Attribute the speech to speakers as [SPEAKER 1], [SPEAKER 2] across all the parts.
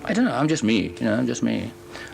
[SPEAKER 1] I don't know, I'm just me, I'm just me.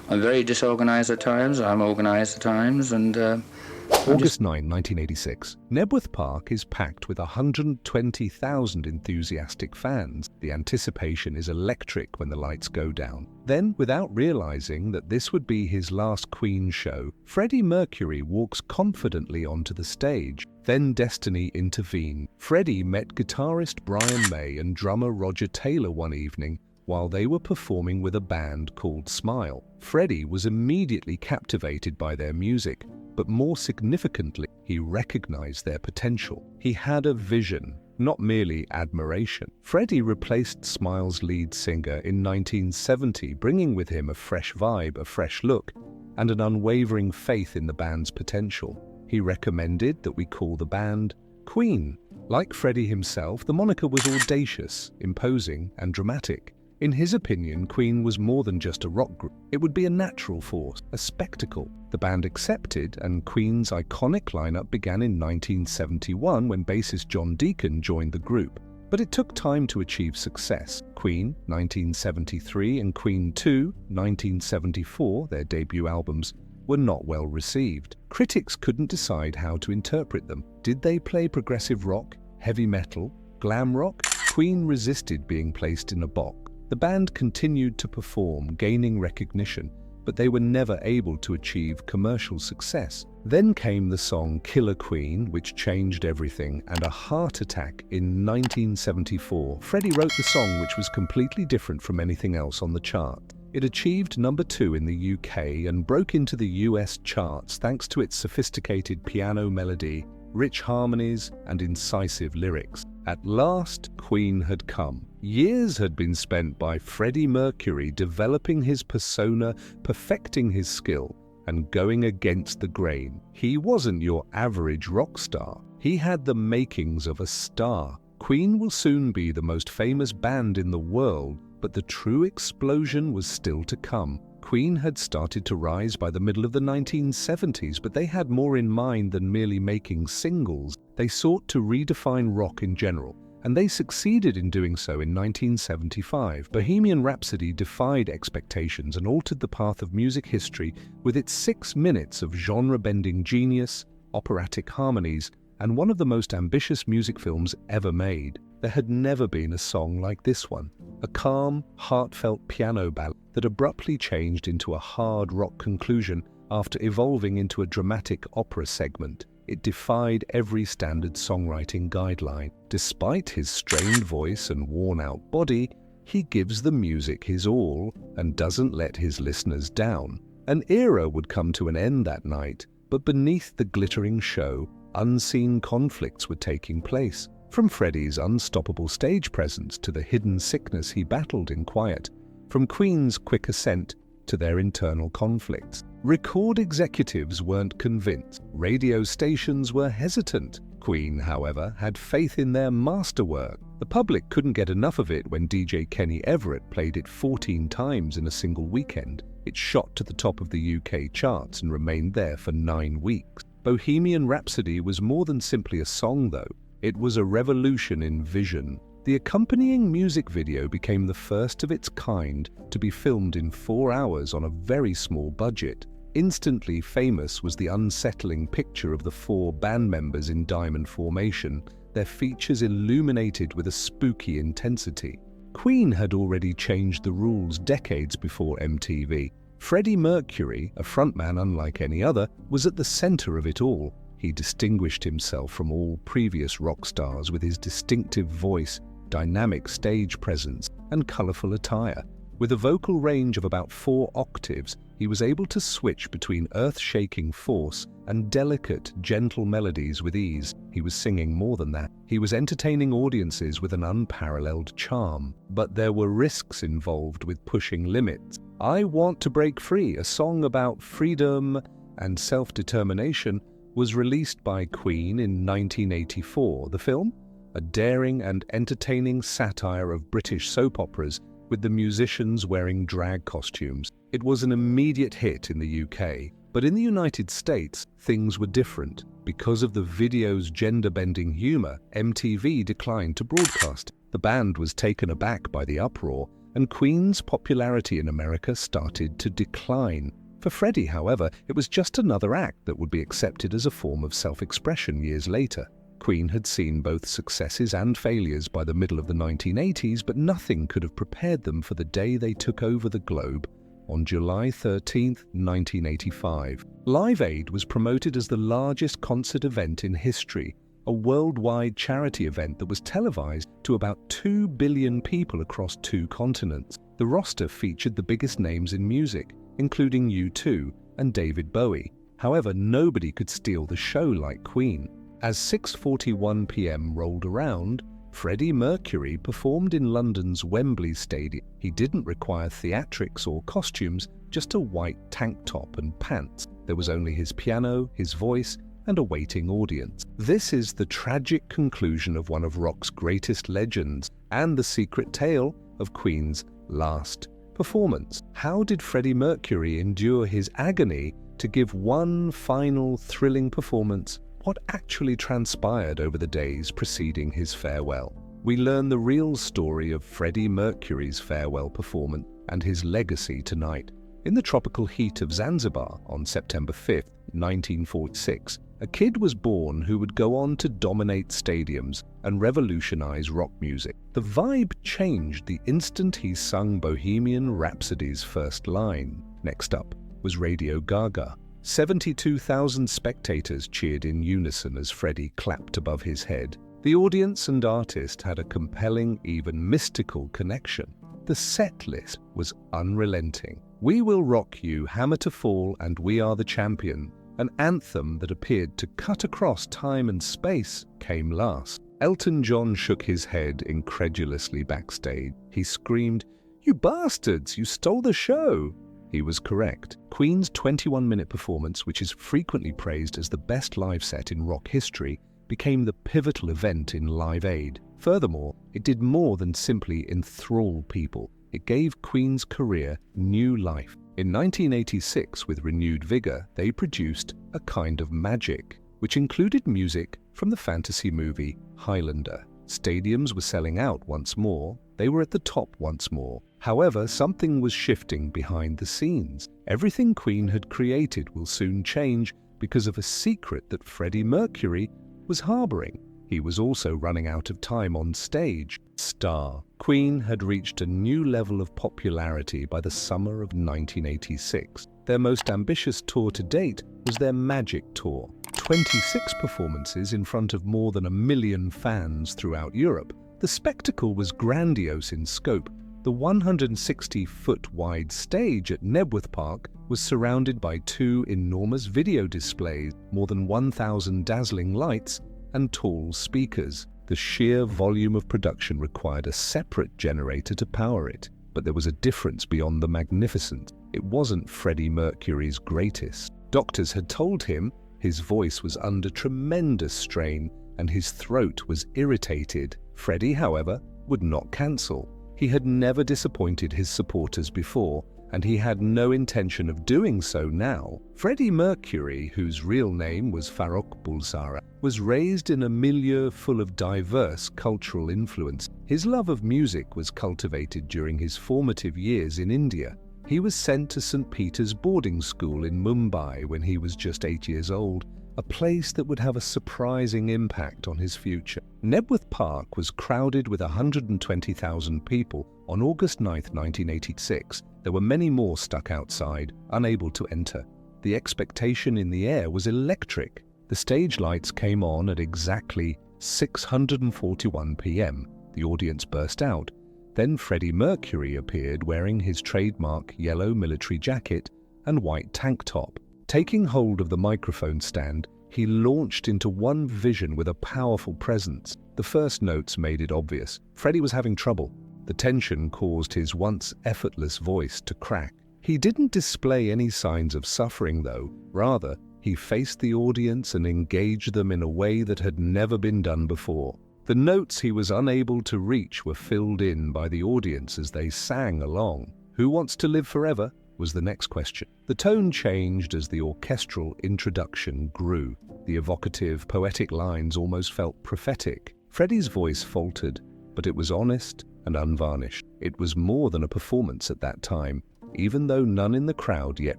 [SPEAKER 1] I'm very disorganized at times, I'm organized at times, and
[SPEAKER 2] August 9, 1986. Nebworth Park is packed with 120,000 enthusiastic fans. The anticipation is electric when the lights go down. Then, without realizing that this would be his last Queen show, Freddie Mercury walks confidently onto the stage. Then destiny intervened. Freddie met guitarist Brian May and drummer Roger Taylor one evening while they were performing with a band called Smile. Freddie was immediately captivated by their music, but more significantly, he recognized their potential. He had a vision, not merely admiration. Freddie replaced Smile's lead singer in 1970, bringing with him a fresh vibe, a fresh look, and an unwavering faith in the band's potential. He recommended that we call the band Queen. Like Freddie himself, the moniker was audacious, imposing, and dramatic. In his opinion, Queen was more than just a rock group. It would be a natural force, a spectacle. The band accepted, and Queen's iconic lineup began in 1971 when bassist John Deacon joined the group. But it took time to achieve success. Queen, 1973, and Queen 2, 1974, their debut albums, were not well received. Critics couldn't decide how to interpret them. Did they play progressive rock, heavy metal, glam rock? Queen resisted being placed in a box. The band continued to perform, gaining recognition, but they were never able to achieve commercial success. Then came the song Killer Queen, which changed everything, and a heart attack in 1974. Freddie wrote the song, which was completely different from anything else on the chart. It achieved number 2 in the UK and broke into the US charts thanks to its sophisticated piano melody, rich harmonies, and incisive lyrics. At last, Queen had come. Years had been spent by Freddie Mercury developing his persona, perfecting his skill, and going against the grain. He wasn't your average rock star. He had the makings of a star. Queen will soon be the most famous band in the world, but the true explosion was still to come. Queen had started to rise by the middle of the 1970s, but they had more in mind than merely making singles. They sought to redefine rock in general, and they succeeded in doing so in 1975. Bohemian Rhapsody defied expectations and altered the path of music history with its 6 minutes of genre-bending genius, operatic harmonies, and one of the most ambitious music films ever made. There had never been a song like this one, a calm, heartfelt piano ballad that abruptly changed into a hard rock conclusion after evolving into a dramatic opera segment. It defied every standard songwriting guideline. Despite his strained voice and worn-out body, he gives the music his all and doesn't let his listeners down. An era would come to an end that night, but beneath the glittering show, unseen conflicts were taking place. From Freddie's unstoppable stage presence to the hidden sickness he battled in quiet, from Queen's quick ascent to their internal conflicts. Record executives weren't convinced. Radio stations were hesitant. Queen, however, had faith in their masterwork. The public couldn't get enough of it when DJ Kenny Everett played it 14 times in a single weekend. It shot to the top of the UK charts and remained there for 9 weeks. Bohemian Rhapsody was more than simply a song, though. It was a revolution in vision. The accompanying music video became the first of its kind to be filmed in 4 hours on a very small budget. Instantly famous was the unsettling picture of the 4 band members in diamond formation, their features illuminated with a spooky intensity. Queen had already changed the rules decades before MTV. Freddie Mercury, a frontman unlike any other, was at the center of it all. He distinguished himself from all previous rock stars with his distinctive voice, dynamic stage presence, and colorful attire. With a vocal range of about 4 octaves, he was able to switch between earth-shaking force and delicate, gentle melodies with ease. He was singing more than that. He was entertaining audiences with an unparalleled charm. But there were risks involved with pushing limits. I Want to Break Free, a song about freedom and self-determination, was released by Queen in 1984. The film, a daring and entertaining satire of British soap operas with the musicians wearing drag costumes. It was an immediate hit in the UK, but in the United States, things were different. Because of the video's gender-bending humor, MTV declined to broadcast. The band was taken aback by the uproar and Queen's popularity in America started to decline. For Freddie, however, it was just another act that would be accepted as a form of self-expression years later. Queen had seen both successes and failures by the middle of the 1980s, but nothing could have prepared them for the day they took over the globe on July 13, 1985. Live Aid was promoted as the largest concert event in history, a worldwide charity event that was televised to about 2 billion people across 2 continents. The roster featured the biggest names in music, including U2 and David Bowie. However, nobody could steal the show like Queen. As 6:41 p.m. rolled around, Freddie Mercury performed in London's Wembley Stadium. He didn't require theatrics or costumes, just a white tank top and pants. There was only his piano, his voice, and a waiting audience. This is the tragic conclusion of one of rock's greatest legends and the secret tale of Queen's last performance. How did Freddie Mercury endure his agony to give one final thrilling performance? What actually transpired over the days preceding his farewell? We learn the real story of Freddie Mercury's farewell performance and his legacy tonight. In the tropical heat of Zanzibar on September 5, 1946, a kid was born who would go on to dominate stadiums and revolutionize rock music. The vibe changed the instant he sung Bohemian Rhapsody's first line. Next up was Radio Gaga. 72,000 spectators cheered in unison as Freddie clapped above his head. The audience and artist had a compelling, even mystical connection. The set list was unrelenting. We Will Rock You, Hammer to Fall, and We Are the Champion, an anthem that appeared to cut across time and space, came last. Elton John shook his head incredulously backstage. He screamed, "You bastards, you stole the show!" He was correct. Queen's 21-minute performance, which is frequently praised as the best live set in rock history, became the pivotal event in Live Aid. Furthermore, it did more than simply enthrall people. It gave Queen's career new life. In 1986, with renewed vigor, they produced A Kind of Magic, which included music from the fantasy movie Highlander. Stadiums were selling out once more. They were at the top once more. However, something was shifting behind the scenes. Everything Queen had created will soon change because of a secret that Freddie Mercury was harboring. He was also running out of time on stage. Star. Queen had reached a new level of popularity by the summer of 1986. Their most ambitious tour to date was their Magic Tour. 26 performances in front of more than 1 million fans throughout Europe. The spectacle was grandiose in scope. The 160-foot wide stage at Nebworth Park was surrounded by 2 enormous video displays, more than 1,000 dazzling lights, and tall speakers. The sheer volume of production required a separate generator to power it. But there was a difference beyond the magnificence. It wasn't Freddie Mercury's greatest. Doctors had told him his voice was under tremendous strain and his throat was irritated. Freddie, however, would not cancel. He had never disappointed his supporters before, and he had no intention of doing so now. Freddie Mercury, whose real name was Farrokh Bulsara, was raised in a milieu full of diverse cultural influence. His love of music was cultivated during his formative years in India. He was sent to St. Peter's boarding school in Mumbai when he was just 8 years old, a place that would have a surprising impact on his future. Nebworth Park was crowded with 120,000 people on August 9, 1986. There were many more stuck outside, unable to enter. The expectation in the air was electric. The stage lights came on at exactly 6:41 p.m. The audience burst out. Then Freddie Mercury appeared wearing his trademark yellow military jacket and white tank top. Taking hold of the microphone stand, he launched into one vision with a powerful presence. The first notes made it obvious. Freddie was having trouble. The tension caused his once effortless voice to crack. He didn't display any signs of suffering, though. Rather, he faced the audience and engaged them in a way that had never been done before. The notes he was unable to reach were filled in by the audience as they sang along. Who wants to live forever? Was the next question. The tone changed as the orchestral introduction grew. The evocative, poetic lines almost felt prophetic. Freddie's voice faltered, but it was honest and unvarnished. It was more than a performance at that time. Even though none in the crowd yet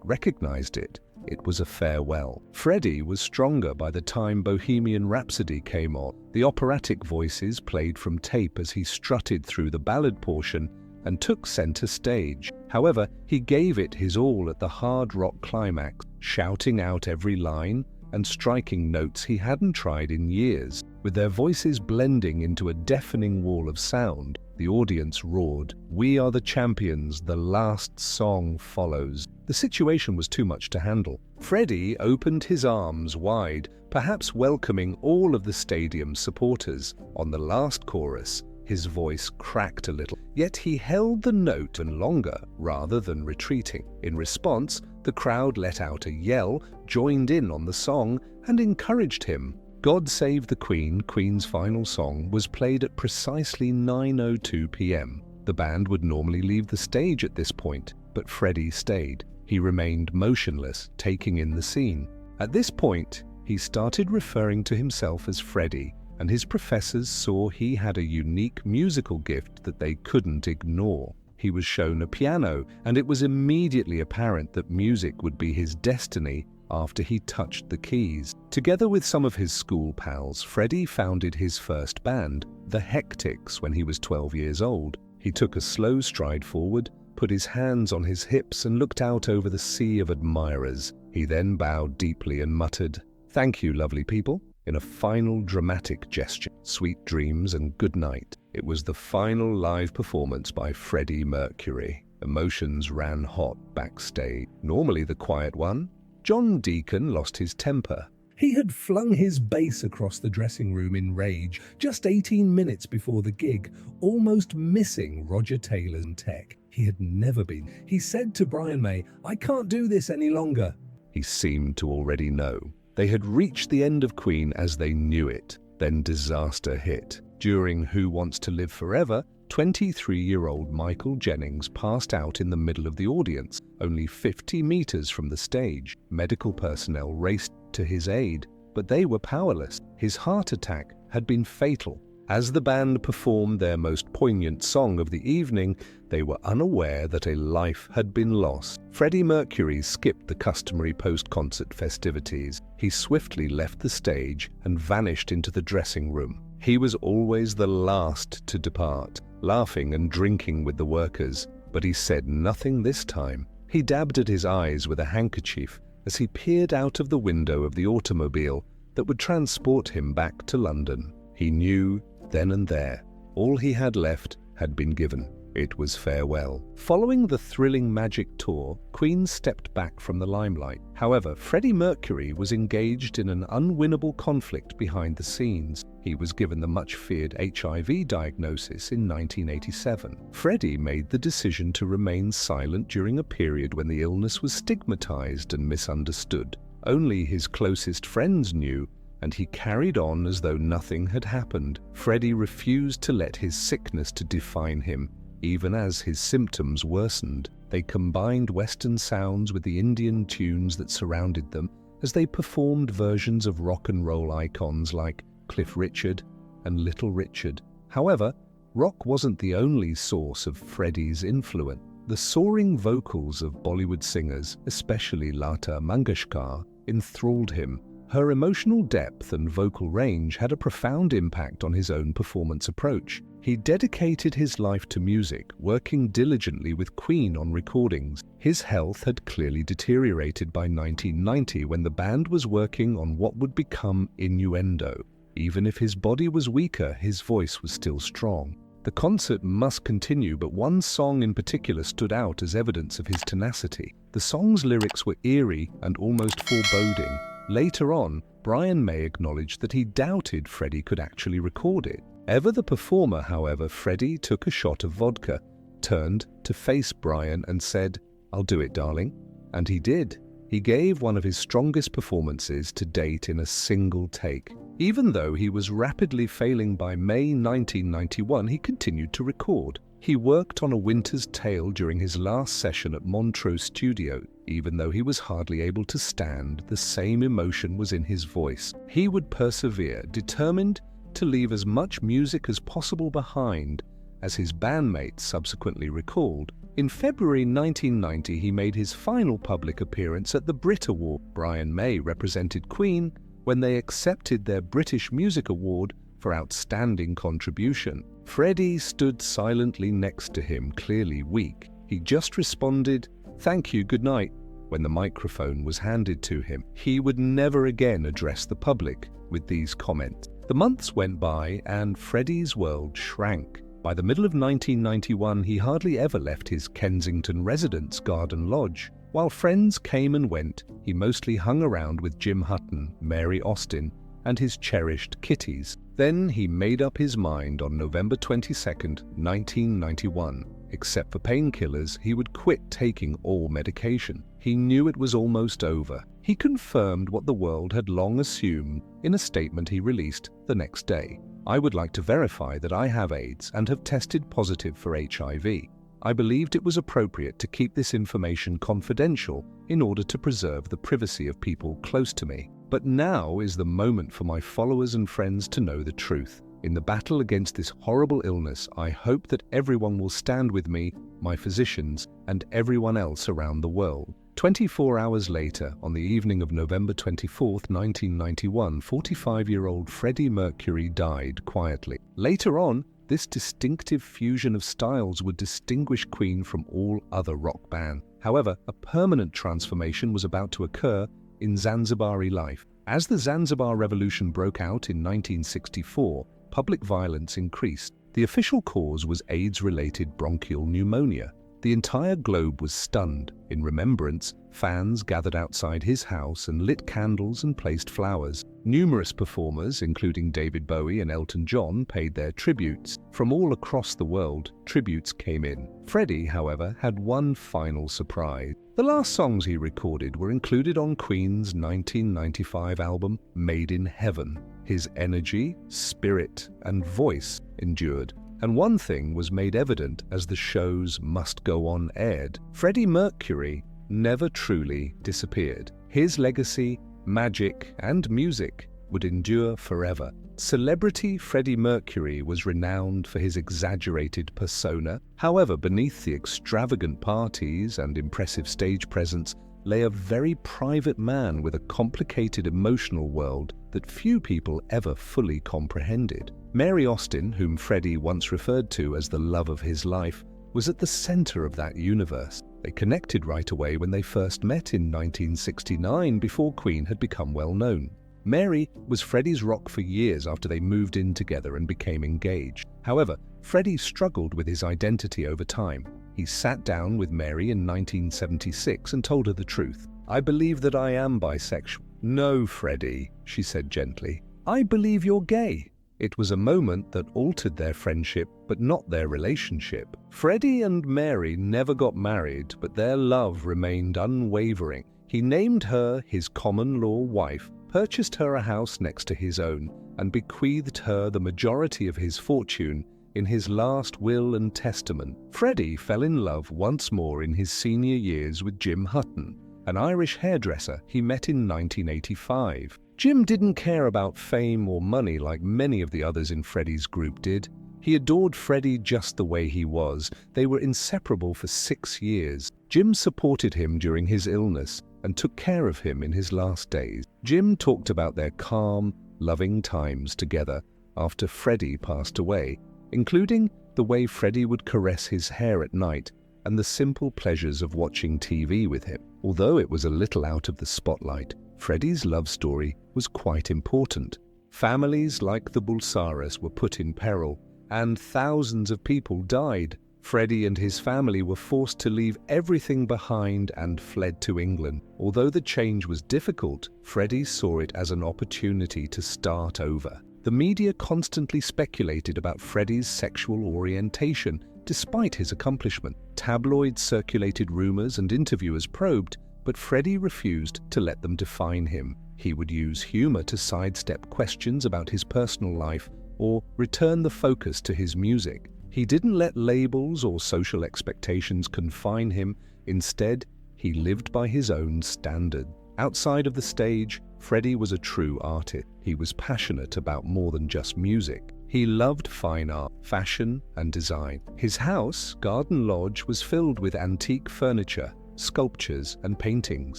[SPEAKER 2] recognized it, it was a farewell. Freddie was stronger by the time Bohemian Rhapsody came on. The operatic voices played from tape as he strutted through the ballad portion and took center stage. However, he gave it his all at the hard rock climax, shouting out every line and striking notes he hadn't tried in years. With their voices blending into a deafening wall of sound, the audience roared, "We are the champions, the last song follows." The situation was too much to handle. Freddie opened his arms wide, perhaps welcoming all of the stadium's supporters. On the last chorus, his voice cracked a little, yet he held the note and longer rather than retreating. In response, the crowd let out a yell, joined in on the song, and encouraged him. God Save the Queen, Queen's final song, was played at precisely 9:02 p.m. The band would normally leave the stage at this point, but Freddie stayed. He remained motionless, taking in the scene. At this point, he started referring to himself as Freddie, and his professors saw he had a unique musical gift that they couldn't ignore. He was shown a piano, and it was immediately apparent that music would be his destiny after he touched the keys. Together with some of his school pals, Freddie founded his first band, The Hectics, when he was 12 years old. He took a slow stride forward, put his hands on his hips, and looked out over the sea of admirers. He then bowed deeply and muttered, "Thank you, lovely people," in a final dramatic gesture. Sweet dreams and good night. It was the final live performance by Freddie Mercury. Emotions ran hot backstage. Normally the quiet one, John Deacon lost his temper. He had flung his bass across the dressing room in rage just 18 minutes before the gig, almost missing Roger Taylor's tech. He had never been. He said to Brian May, "I can't do this any longer." He seemed to already know. They had reached the end of Queen as they knew it. Then disaster hit. During Who Wants to Live Forever, 23-year-old Michael Jennings passed out in the middle of the audience, only 50 meters from the stage. Medical personnel raced to his aid, but they were powerless. His heart attack had been fatal. As the band performed their most poignant song of the evening, they were unaware that a life had been lost. Freddie Mercury skipped the customary post-concert festivities. He swiftly left the stage and vanished into the dressing room. He was always the last to depart, laughing and drinking with the workers, but he said nothing this time. He dabbed at his eyes with a handkerchief as he peered out of the window of the automobile that would transport him back to London. He knew, then and there, all he had left had been given. It was farewell. Following the thrilling Magic tour, Queen stepped back from the limelight. However, Freddie Mercury was engaged in an unwinnable conflict behind the scenes. He was given the much-feared HIV diagnosis in 1987. Freddie made the decision to remain silent during a period when the illness was stigmatized and misunderstood. Only his closest friends knew, and he carried on as though nothing had happened. Freddie refused to let his sickness to define him, even as his symptoms worsened. They combined Western sounds with the Indian tunes that surrounded them as they performed versions of rock and roll icons like Cliff Richard and Little Richard. However, rock wasn't the only source of Freddie's influence. The soaring vocals of Bollywood singers, especially Lata Mangeshkar, enthralled him. Her emotional depth and vocal range had a profound impact on his own performance approach. He dedicated his life to music, working diligently with Queen on recordings. His health had clearly deteriorated by 1990 when the band was working on what would become Innuendo. Even if his body was weaker, his voice was still strong. The concert must continue, but one song in particular stood out as evidence of his tenacity. The song's lyrics were eerie and almost foreboding. Later on, Brian May acknowledged that he doubted Freddie could actually record it. Ever the performer, however, Freddie took a shot of vodka, turned to face Brian and said, "I'll do it, darling." And he did. He gave one of his strongest performances to date in a single take. Even though he was rapidly failing by May 1991, he continued to record. He worked on A Winter's Tale during his last session at Montreux Studio. Even though he was hardly able to stand, the same emotion was in his voice. He would persevere, determined to leave as much music as possible behind as his bandmates subsequently recalled. In February 1990, he made his final public appearance at the Brit Award. Brian May represented Queen when they accepted their British Music Award for Outstanding Contribution. Freddie stood silently next to him, clearly weak. He just responded, "Thank you, good night," when the microphone was handed to him. He would never again address the public with these comments. The months went by and Freddie's world shrank. By the middle of 1991, he hardly ever left his Kensington residence, Garden Lodge. While friends came and went, he mostly hung around with Jim Hutton, Mary Austin, and his cherished kitties. Then he made up his mind on November 22, 1991. Except for painkillers, he would quit taking all medication. He knew it was almost over. He confirmed what the world had long assumed in a statement he released the next day. "I would like to verify that I have AIDS and have tested positive for HIV. I believed it was appropriate to keep this information confidential in order to preserve the privacy of people close to me. But now is the moment for my followers and friends to know the truth. In the battle against this horrible illness, I hope that everyone will stand with me, my physicians, and everyone else around the world." 24 hours later, on the evening of November 24, 1991, 45-year-old Freddie Mercury died quietly. Later on, this distinctive fusion of styles would distinguish Queen from all other rock bands. However, a permanent transformation was about to occur in Zanzibari life. As the Zanzibar Revolution broke out in 1964, public violence increased. The official cause was AIDS-related bronchial pneumonia. The entire globe was stunned. In remembrance, fans gathered outside his house and lit candles and placed flowers. Numerous performers, including David Bowie and Elton John, paid their tributes. From all across the world, tributes came in. Freddie, however, had one final surprise. The last songs he recorded were included on Queen's 1995 album, Made in Heaven. His energy, spirit, and voice endured. And one thing was made evident as the show's Must Go On aired. Freddie Mercury never truly disappeared. His legacy, magic, and music would endure forever. Celebrity Freddie Mercury was renowned for his exaggerated persona. However, beneath the extravagant parties and impressive stage presence lay a very private man with a complicated emotional world that few people ever fully comprehended. Mary Austin, whom Freddie once referred to as the love of his life, was at the center of that universe. They connected right away when they first met in 1969, before Queen had become well known. Mary was Freddie's rock for years after they moved in together and became engaged. However, Freddie struggled with his identity over time. He sat down with Mary in 1976 and told her the truth. "I believe that I am bisexual." "No, Freddie," she said gently. "I believe you're gay." It was a moment that altered their friendship, but not their relationship. Freddie and Mary never got married, but their love remained unwavering. He named her his common-law wife, purchased her a house next to his own, and bequeathed her the majority of his fortune in his last will and testament. Freddie fell in love once more in his senior years with Jim Hutton, an Irish hairdresser he met in 1985. Jim didn't care about fame or money like many of the others in Freddie's group did. He adored Freddie just the way he was. They were inseparable for 6 years. Jim supported him during his illness and took care of him in his last days. Jim talked about their calm, loving times together after Freddie passed away, including the way Freddie would caress his hair at night and the simple pleasures of watching TV with him. Although it was a little out of the spotlight, Freddie's love story was quite important. Families like the Bulsaras were put in peril, and thousands of people died. Freddie and his family were forced to leave everything behind and fled to England. Although the change was difficult, Freddie saw it as an opportunity to start over. The media constantly speculated about Freddie's sexual orientation, despite his accomplishment. Tabloids circulated rumors and interviewers probed, but Freddie refused to let them define him. He would use humor to sidestep questions about his personal life or return the focus to his music. He didn't let labels or social expectations confine him. Instead, he lived by his own standard. Outside of the stage, Freddie was a true artist. He was passionate about more than just music. He loved fine art, fashion, and design. His house, Garden Lodge, was filled with antique furniture, sculptures, and paintings.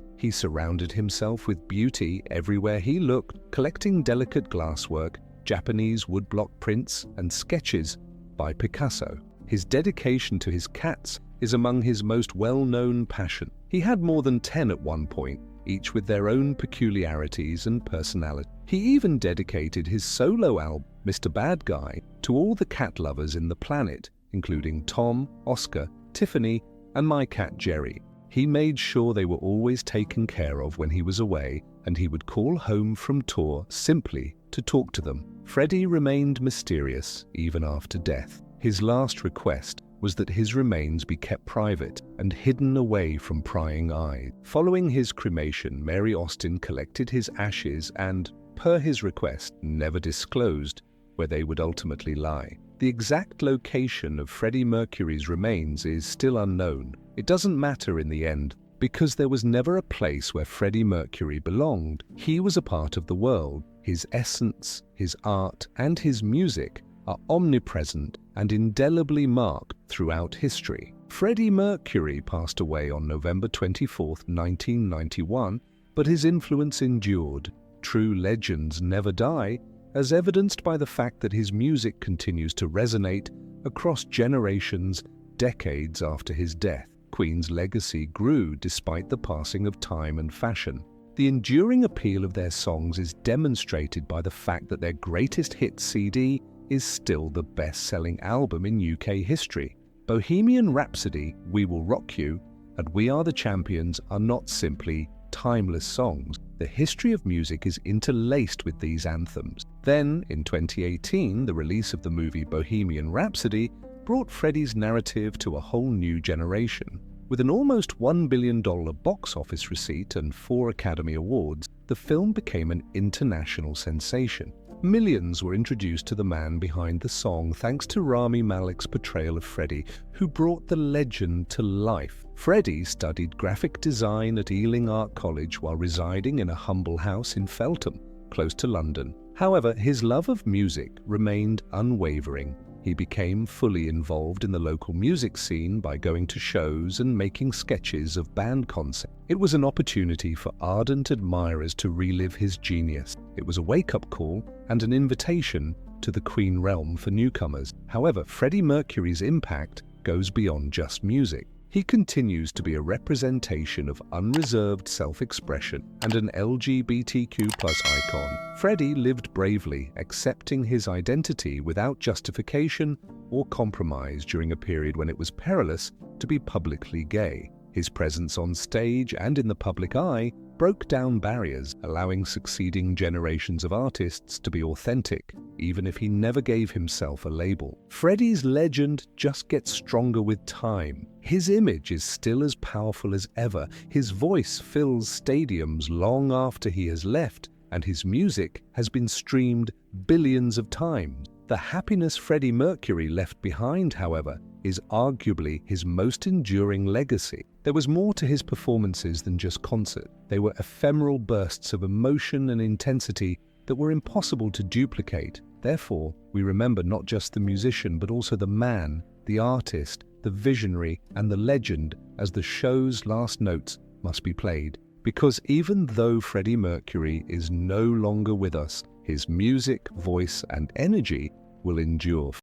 [SPEAKER 2] He surrounded himself with beauty everywhere he looked, collecting delicate glasswork, Japanese woodblock prints, and sketches by Picasso. His dedication to his cats is among his most well-known passion. He had more than 10 at one point, each with their own peculiarities and personality. He even dedicated his solo album, Mr. Bad Guy, to all the cat lovers in the planet, including Tom, Oscar, Tiffany, and my cat Jerry. He made sure they were always taken care of when he was away, and he would call home from tour simply to talk to them. Freddie remained mysterious even after death. His last request was that his remains be kept private and hidden away from prying eyes. Following his cremation, Mary Austin collected his ashes and, per his request, never disclosed where they would ultimately lie. The exact location of Freddie Mercury's remains is still unknown. It doesn't matter in the end, because there was never a place where Freddie Mercury belonged. He was a part of the world. His essence, his art, and his music are omnipresent and indelibly marked throughout history. Freddie Mercury passed away on November 24, 1991, but his influence endured. True legends never die, as evidenced by the fact that his music continues to resonate across generations, decades after his death. Queen's legacy grew despite the passing of time and fashion. The enduring appeal of their songs is demonstrated by the fact that their greatest hit CD is still the best-selling album in UK history. Bohemian Rhapsody, We Will Rock You, and We Are the Champions are not simply timeless songs. The history of music is interlaced with these anthems. Then, in 2018, the release of the movie Bohemian Rhapsody brought Freddie's narrative to a whole new generation. With an almost $1 billion box office receipt and 4 Academy Awards, the film became an international sensation. Millions were introduced to the man behind the song thanks to Rami Malek's portrayal of Freddie, who brought the legend to life. Freddie studied graphic design at Ealing Art College while residing in a humble house in Feltham, close to London. However, his love of music remained unwavering. He became fully involved in the local music scene by going to shows and making sketches of band concepts. It was an opportunity for ardent admirers to relive his genius. It was a wake-up call and an invitation to the Queen realm for newcomers. However, Freddie Mercury's impact goes beyond just music. He continues to be a representation of unreserved self-expression and an LGBTQ+ icon. Freddie lived bravely, accepting his identity without justification or compromise during a period when it was perilous to be publicly gay. His presence on stage and in the public eye broke down barriers, allowing succeeding generations of artists to be authentic, even if he never gave himself a label. Freddie's legend just gets stronger with time. His image is still as powerful as ever. His voice fills stadiums long after he has left, and his music has been streamed billions of times. The happiness Freddie Mercury left behind, however, is arguably his most enduring legacy. There was more to his performances than just concert. They were ephemeral bursts of emotion and intensity that were impossible to duplicate. Therefore, we remember not just the musician, but also the man, the artist, the visionary, and the legend as the show's last notes must be played. Because even though Freddie Mercury is no longer with us, his music, voice, and energy will endure.